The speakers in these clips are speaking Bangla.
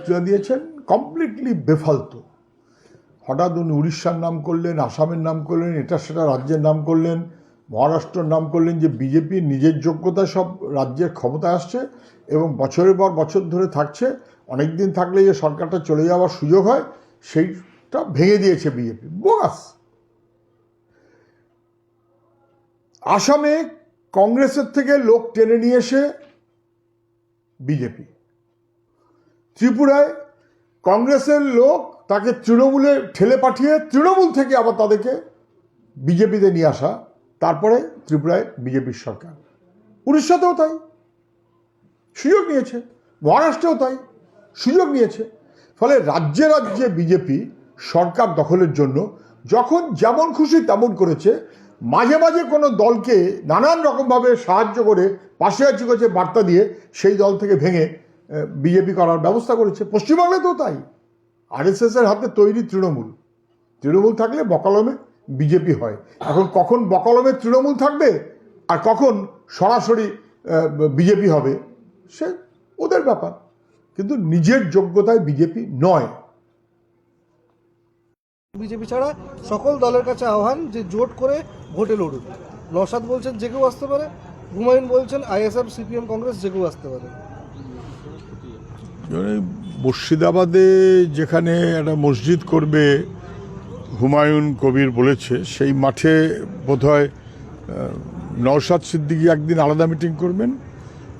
বক্তৃতা দিয়েছেন কমপ্লিটলি বেফালতু। হঠাৎ উনি উড়িষ্যার নাম করলেন, আসামের নাম করলেন, এটা সেটা রাজ্যের নাম করলেন, মহারাষ্ট্রের নাম করলেন, যে বিজেপি নিজের যোগ্যতা সব রাজ্যের ক্ষমতায় আসছে এবং বছরের পর বছর ধরে থাকছে, অনেক দিন থাকলে যে সরকারটা চলে যাওয়ার সুযোগ হয় সেইটা ভেঙে দিয়েছে বিজেপি। বোগাস। আসামে কংগ্রেসের থেকে লোক টেনে নিয়ে এসে বিজেপি, ত্রিপুরায় কংগ্রেসের লোক তাকে তৃণমূলে ঠেলে পাঠিয়ে তৃণমূল থেকে আবার তাদেরকে বিজেপিতে নিয়ে আসা, তারপরে ত্রিপুরায় বিজেপির সরকার। উড়িষ্যাতেও তাই সুযোগ নিয়েছে, মহারাষ্ট্রেও তাই সুযোগ নিয়েছে। ফলে রাজ্যে রাজ্যে বিজেপি সরকার দখলের জন্য যখন যেমন খুশি তেমন করেছে। মাঝে মাঝে কোনো দলকে নানান রকমভাবে সাহায্য করে, পাশে আছি করছে বার্তা দিয়ে সেই দল থেকে ভেঙে বিজেপি করার ব্যবস্থা করেছে। পশ্চিমবাংলাতেও তাই। আরএসএসের হাতে তৈরি তৃণমূল, তৃণমূল থাকলে বকলমে বিজেপি হয়। এখন কখন বকলমে তৃণমূল থাকবে আর কখন সরাসরি বিজেপি হবে সে ওদের ব্যাপার, কিন্তু নিজের যোগ্যতায় বিজেপি নয়। বিজেপি ছাড়া সকল দলের কাছে আহ্বান যে জোট করে ভোটে লড়ুন। নওশাদ বলছেন যে কেউ আসতে পারে, হুমায়ুন বলছেন আইএসএফ, সিপিএম, কংগ্রেস যে কেউ আসতে পারে। মুর্শিদাবাদে যেখানে একটা মসজিদ করবে হুমায়ুন কবির বলেছে, সেই মাঠে বোধহয় নওশাদ সিদ্দিকী একদিন আলাদা মিটিং করবেন,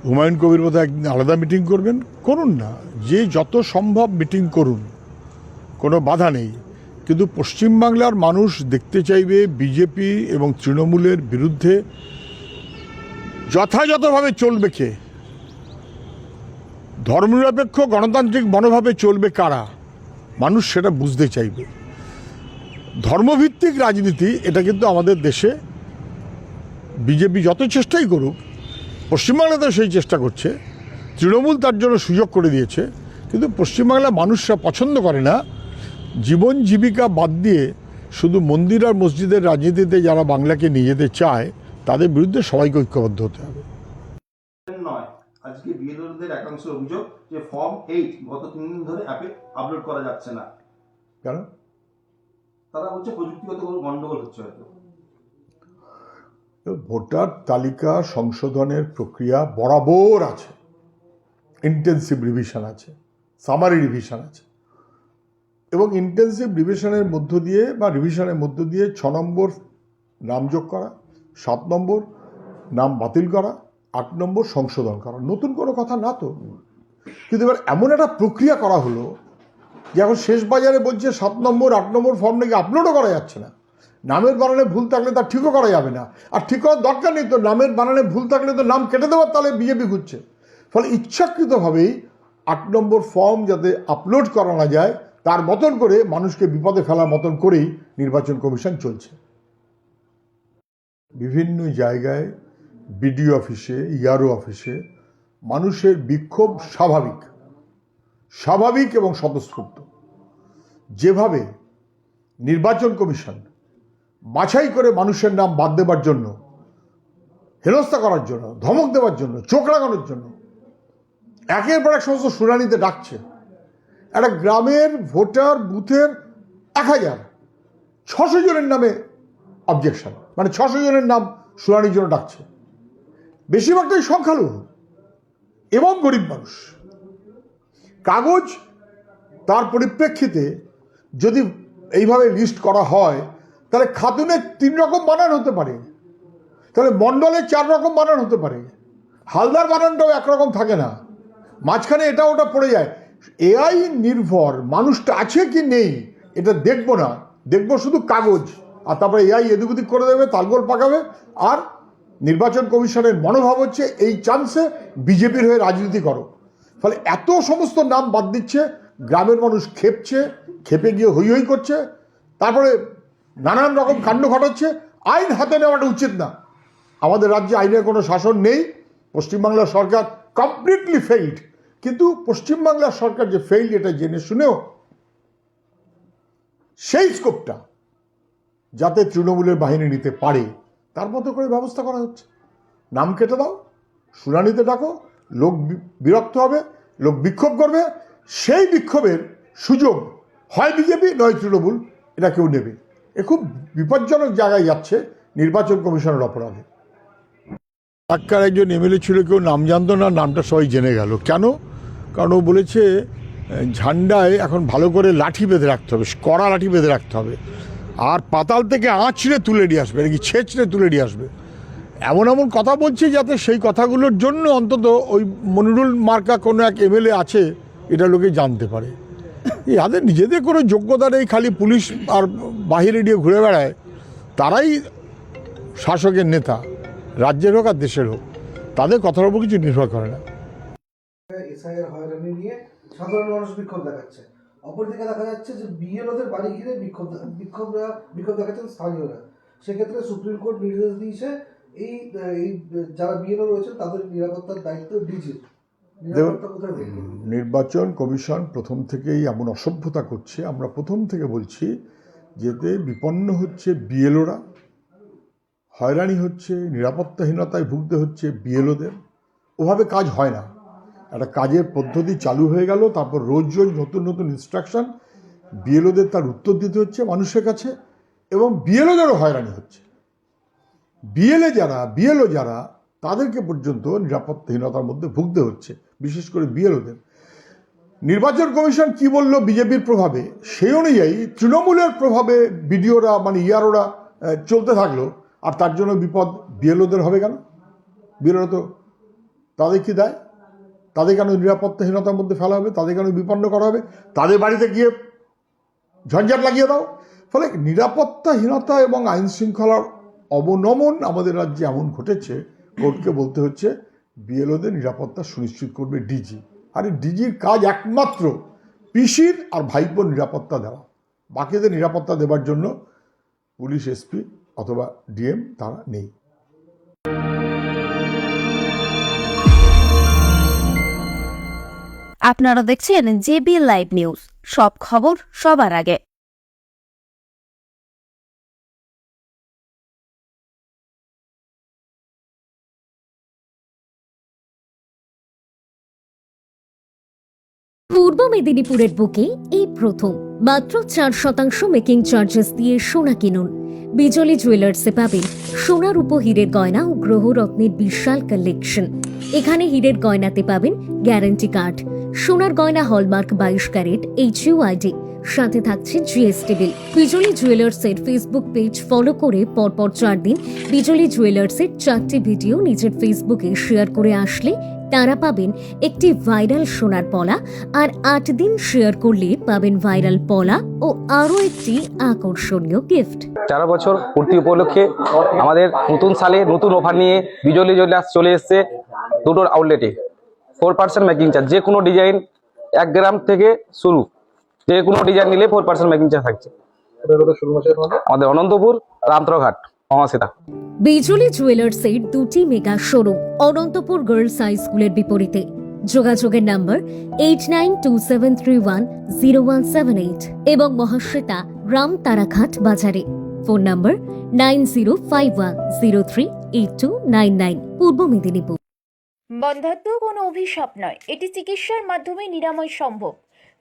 হুমায়ুন কবির বোধহয় একদিন আলাদা মিটিং করবেন। করুন না, যে যত সম্ভব মিটিং করুন, কোনো বাধা নেই। কিন্তু পশ্চিমবাংলার মানুষ দেখতে চাইবে বিজেপি এবং তৃণমূলের বিরুদ্ধে যথাযথভাবে চলবে কে, ধর্মনিরপেক্ষ গণতান্ত্রিক মনোভাবে চলবে কারা, মানুষ সেটা বুঝতে চাইবে। ধর্মভিত্তিক রাজনীতি এটা কিন্তু আমাদের দেশে বিজেপি যত চেষ্টাই করুক, পশ্চিমবাংলাতে সেই চেষ্টা করছে, তৃণমূল তার জন্য সুযোগ করে দিয়েছে, কিন্তু পশ্চিমবাংলার মানুষরা পছন্দ করে না। জীবন জীবিকা বাদ দিয়ে শুধু মন্দির আর মসজিদের রাজনীতিতে যারা বাংলাকে নিয়ে যেতে চায় তাদের বিরুদ্ধে সবাইকে ঐক্যবদ্ধ হতে হবে। আজকে বিএলওদের একাংশের অভিযোগ যে ফর্ম 8 গত 3 দিন ধরে অ্যাপে আপলোড করা যাচ্ছে না। কেন? তারা বলছে প্রযুক্তিগত কোনো গন্ডগোল হচ্ছে হয়তো। ভোটার তালিকা সংশোধনের প্রক্রিয়া বরাবর আছে, ইন্টেন্সিভ রিভিশন আছে, সামারি রিভিশন আছে, এবং ইন্টেন্সিভ রিভিশনের মধ্য দিয়ে বা রিভিশনের মধ্য দিয়ে 6 নম্বর নাম যোগ করা, 7 নম্বর নাম বাতিল করা, 8 নম্বর সংশোধন করা, নতুন কোনো কথা না তো। কিন্তু এবার এমন একটা প্রক্রিয়া করা হলো যে এখন শেষ বাজারে বলছে 7 নম্বর 8 নম্বর ফর্ম নাকি আপলোডও করা যাচ্ছে না। নামের বানানে ভুল থাকলে তার ঠিকও করা যাবে না, আর ঠিক করার দরকার নেই তো। নামের বানানে ভুল থাকলে তো নাম কেটে দেওয়ার তাহলে বিজেপি ঘুরছে। ফলে ইচ্ছাকৃতভাবেই 8 নম্বর ফর্ম যাতে আপলোড করা না যায় তার মতন করে মানুষকে বিপদে ফেলার মতন করেই নির্বাচন কমিশন চলছে। বিভিন্ন জায়গায় বিডিও অফিসে, ইআরও অফিসে মানুষের বিক্ষোভ স্বাভাবিক এবং স্বতঃস্ফূর্ত। যেভাবে নির্বাচন কমিশন বাছাই করে মানুষের নাম বাদ দেবার জন্য, হেনস্থা করার জন্য, ধমক দেওয়ার জন্য, চোখ রাগানোর জন্য একের পর এক সমস্ত শুনানিতে ডাকছে, একটা গ্রামের ভোটার বুথের 1600 জনের নামে অবজেকশন, মানে 600 জনের নাম শুনানির জন্য ডাকছে। বেশিরভাগটাই সংখ্যালঘু এবং গরিব মানুষ। কাগজ তার পরিপ্রেক্ষিতে যদি এইভাবে লিস্ট করা হয় তাহলে খাতুনের 3 রকম বানান হতে পারে, তাহলে মণ্ডলের 4 রকম বানান হতে পারে, হালদার বানানটাও একরকম থাকে না, মাঝখানে এটা ওটা পড়ে যায়। এআই নির্ভর মানুষটা আছে কি নেই এটা দেখবো না, দেখবো শুধু কাগজ, আর তারপরে এআই এদিক ওদিক করে দেবে, তালগোল পাকাবে। আর নির্বাচন কমিশনের মনোভাব হচ্ছে এই চান্সে বিজেপির হয়ে রাজনীতি করো। ফলে এত সমস্ত নাম বাদ দিচ্ছে, গ্রামের মানুষ খেপে গিয়ে হৈ হৈ করছে, তারপরে নানান রকম কাণ্ড ঘটাচ্ছে। আইন হাতে নেওয়াটা উচিত না। আমাদের রাজ্যে আইনের কোনো শাসন নেই। পশ্চিমবাংলার সরকার কমপ্লিটলি ফেইল্ড, কিন্তু পশ্চিমবাংলার সরকার যে ফেইল্ড এটা জেনে শুনেও সেই স্কোপটা যাতে তৃণমূলের বাহিনী নিতে পারে তার মতো করে ব্যবস্থা করা হচ্ছে। নাম কেটে দাও, শুনানিতে ডাকো, লোক বিরক্ত হবে, লোক বিক্ষোভ করবে, সেই বিক্ষোভের সুযোগ হয় বিজেপি নয় তৃণমূল, এটা কেউ নেবে। এ খুব বিপজ্জনক জায়গায় যাচ্ছে নির্বাচন কমিশনের অপরাধে। ডাক্তার একজন এমএলএ ছিল, কেউ নাম জানতো না, নামটা সবাই জেনে গেল। কেন? কারণ ও বলেছে ঝান্ডায় এখন ভালো করে লাঠি বেঁধে রাখতে হবে, কড়া লাঠি বেঁধে রাখতে হবে, আর পাতাল থেকে আঁচড়ে তুলে নিয়ে আসবে, নাকি ছেঁচড়ে তুলে নিয়ে আসবে। এমন এমন কথা বলছে যাতে সেই কথাগুলোর জন্য অন্তত ওই মনিরুল মার্কা কোনো এক এমএলএ আছে এটা লোকে জানতে পারে। যাদের নিজেদের কোনো যোগ্যতা নেই, খালি পুলিশ আর বাহিরে নিয়ে ঘুরে বেড়ায়, তারাই শাসকের নেতা, রাজ্যের হোক আর দেশের হোক, তাদের কথার উপর কিছু নির্ভর করে না। এসআইআর হয়রানি নিয়ে সাধারণ মানুষ বিক্ষোভ দেখাচ্ছে, অপরদিকে দেখা যাচ্ছে যে বিএলওদের বাড়ি ঘিরে বিক্ষোভ দেখাচ্ছেন স্থানীয়রা। সেক্ষেত্রে সুপ্রিম কোর্ট নির্দেশ দিয়েছে এই যারা বিএলও রয়েছেন তাদের নিরাপত্তার দায়িত্ব ডিজির। নির্বাচন কমিশন প্রথম থেকেই এমন অসভ্যতা করছে, আমরা প্রথম থেকে বলছি, যেতে বিপন্ন হচ্ছে বিএলওরা, হয়রানি হচ্ছে, নিরাপত্তাহীনতায় ভুগতে হচ্ছে বিএলওদের। ওভাবে কাজ হয় না। একটা কাজের পদ্ধতি চালু হয়ে গেল, তারপর রোজ রোজ নতুন নতুন ইনস্ট্রাকশন, বিএলওদের তার উত্তর দিতে হচ্ছে মানুষের কাছে, এবং বিএলওদেরও হয়রানি হচ্ছে। বিএলও যারা তাদেরকে পর্যন্ত নিরাপত্তাহীনতার মধ্যে ভুগতে হচ্ছে, বিশেষ করে বিএলওদের। নির্বাচন কমিশন কি বলল বিজেপির প্রভাবে, সেই অনুযায়ী তৃণমূলের প্রভাবে বিডিওরা মানে ইয়ারোরা চলতে থাকলো, আর তার জন্য বিপদ বিএলওদের হবে কেন? বিএলওরা তো, তাদের কি দায়? তাদের কেন নিরাপত্তাহীনতার মধ্যে ফেলা হবে? তাদের কেন বিপন্ন করা হবে? তাদের বাড়িতে গিয়ে ঝঞ্ঝাট লাগিয়ে দাও। ফলে নিরাপত্তাহীনতা এবং আইন শৃঙ্খলার অবনমন আমাদের রাজ্যে এমন ঘটেছে, কোর্টকে বলতে হচ্ছে বিএলওদের নিরাপত্তা সুনিশ্চিত করবে ডিজি। আর এই ডিজির কাজ একমাত্র পিসির আর ভাইপোর নিরাপত্তা দেওয়া, বাকিদের নিরাপত্তা দেওয়ার জন্য পুলিশ এসপি অথবা ডিএম তারা নেই। আপনারা দেখছেন জেবি লাইভ নিউজ, সব খবর সবার আগে। পূর্ব মেদিনীপুরের বুকে এই প্রথম মাত্র 4% মেকিং চার্জেস দিয়ে সোনা কিনুন। বিজলি জুয়েলার্সে পাবেন সোনার উপহীরের গয়না ও গ্রহরত্নের বিশাল কালেকশন। এখানে হীরের গয়নাতে পাবেন গ্যারান্টি কার্ড, সোনার গয়না হলমার্ক 22 ক্যারেট HUID, সাথে থাকছে জিএসটি বিল। বিজলি জুয়েলার্সের ফেসবুক পেজ ফলো করে পরপর 4 দিন বিজলি জুয়েলার্সের 4টি ভিডিও নিজের ফেসবুকে শেয়ার করে আসলে তারা পাবেন একটি ভাইরাল সোনার পলা, আর 8 দিন শেয়ার করলে পাবেন ভাইরাল পলা ও আরও একটি আকর্ষণীয় গিফট। 4 বছর পূর্তি উপলক্ষে আমাদের নতুন সালে নতুন অফার নিয়ে বিজলি জুয়েলার্স চলে এসেছে দুটোর আউটলেটে। 4% মেকিং চার্জ, যে কোনো ডিজাইন 1 গ্রাম থেকে শুরু, যে কোনো ডিজাইন নিলে 4% মেকিং চার্জ থাকছে। আমাদের অনন্তপুর, রামতরঘাট, মহাসিতা। বিজলি জুয়েলার্সের 2টি mega showroom Anantapur girls high স্কুলের বিপরীতে। যোগাযোগের নাম্বার 8927310178 এবং মহাশ্বেতা রাম তারাঘাট বাজারে। ফোন নাম্বার 9051038299, পূর্ব মেদিনীপুর। বন্ধ্যাত্ব কোনো অভিশাপ নয়, এটি চিকিৎসার মাধ্যমে নিরাময় সম্ভব।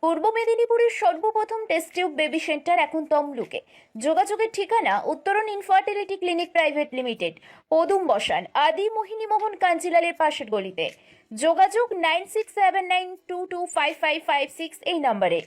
পূর্ব মেদিনীপুরের সর্বপ্রথম টেস্ট টিউব বেবি সেন্টার এখন তমলুকে। যোগাযোগের ঠিকানা উত্তরণ ইনফার্টিলিটি ক্লিনিক প্রাইভেট লিমিটেড, পদুম বসান, আদি মোহিনী মোহন কাঞ্জিলালের পাশের গলিতে। যোগাযোগ 9679225556 এই নম্বরে।